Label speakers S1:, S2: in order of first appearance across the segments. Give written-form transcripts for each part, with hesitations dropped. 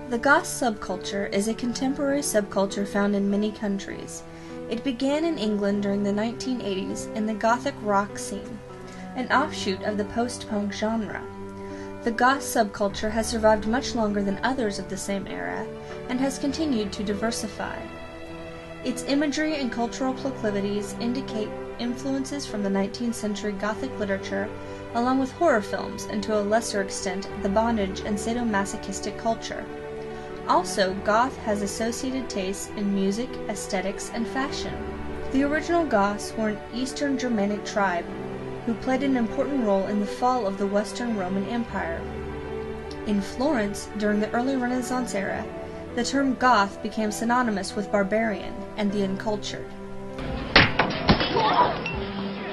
S1: The Goth subculture is a contemporary subculture found in many countries. It began in England during the 1980s in the Gothic rock scene, an offshoot of the post-punk genre. The Goth subculture has survived much longer than others of the same era, and has continued to diversify. Its imagery and cultural proclivities indicate influences from the 19th century Gothic literature, along with horror films, and to a lesser extent, the bondage and sadomasochistic culture. Also, Goth has associated tastes in music, aesthetics, and fashion. The original Goths were an Eastern Germanic tribe who played an important role in the fall of the Western Roman Empire. In Florence, during the early Renaissance era, the term Goth became synonymous with barbarian and the uncultured.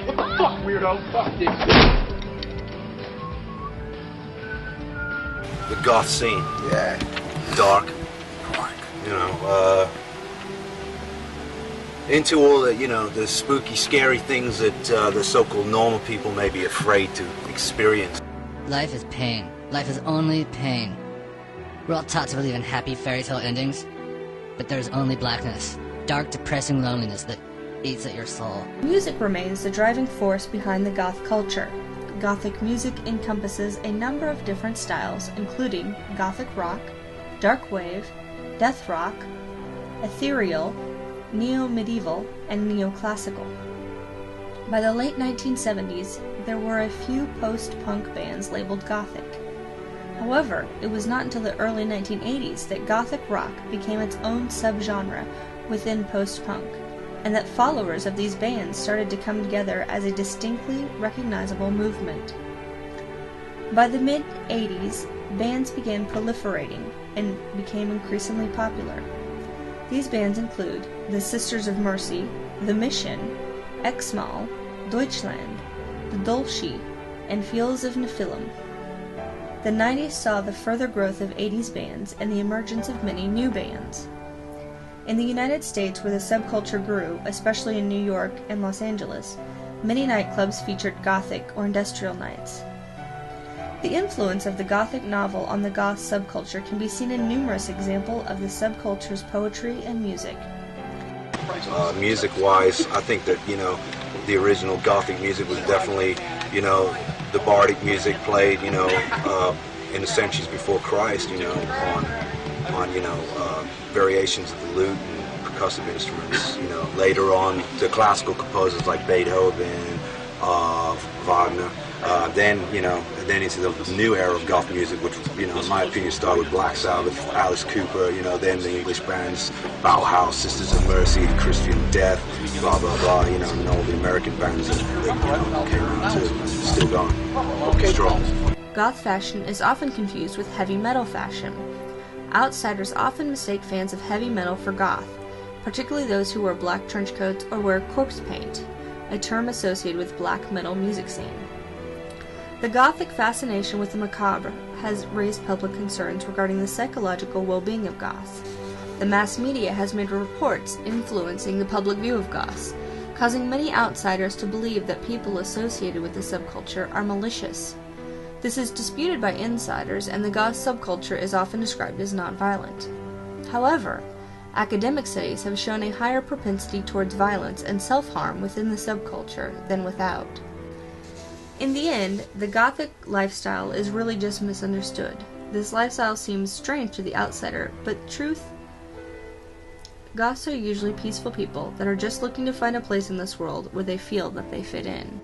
S2: What the fuck, weirdo? Fuck this.
S3: The Goth scene.
S4: Yeah.
S3: Dark. You know, into all the, the spooky, scary things that the so-called normal people may be afraid to experience.
S5: Life is pain. Life is only pain. We're all taught to believe in happy fairy tale endings, but there's only blackness, dark, depressing loneliness that eats at your soul.
S1: Music remains the driving force behind the Goth culture. Gothic music encompasses a number of different styles, including Gothic rock, dark wave, death rock, ethereal, neo-medieval, and neoclassical. By the late 1970s, there were a few post-punk bands labeled Gothic. However, it was not until the early 1980s that Gothic rock became its own subgenre within post-punk, and that followers of these bands started to come together as a distinctly recognizable movement. By the mid-80s, bands began proliferating and became increasingly popular. These bands include the Sisters of Mercy, The Mission, Exmal, Deutschland, The Dolce, and Fields of Nephilim. The 90s saw the further growth of 80s bands and the emergence of many new bands. In the United States, where the subculture grew, especially in New York and Los Angeles, many nightclubs featured Gothic or industrial nights. The influence of the Gothic novel on the Goth subculture can be seen in numerous examples of the subculture's poetry and music.
S3: Music-wise, I think that, the original Gothic music was definitely, the bardic music played, in the centuries before Christ, on variations of the lute and percussive instruments. Later on, the classical composers like Beethoven, Wagner. Then into the new era of Goth music, which, in my opinion, started with Black Sabbath, Alice Cooper, then the English bands, Bauhaus, Sisters of Mercy, Christian Death, blah, blah, blah, and all the American bands that came around too, still going, strong.
S1: Goth fashion is often confused with heavy metal fashion. Outsiders often mistake fans of heavy metal for goth, particularly those who wear black trench coats or wear corpse paint, a term associated with black metal music scene. The Gothic fascination with the macabre has raised public concerns regarding the psychological well-being of goths. The mass media has made reports influencing the public view of goths, causing many outsiders to believe that people associated with the subculture are malicious. This is disputed by insiders, and the goth subculture is often described as nonviolent. However, academic studies have shown a higher propensity towards violence and self-harm within the subculture than without. In the end, the Gothic lifestyle is really just misunderstood. This lifestyle seems strange to the outsider, but truth, Goths are usually peaceful people that are just looking to find a place in this world where they feel that they fit in.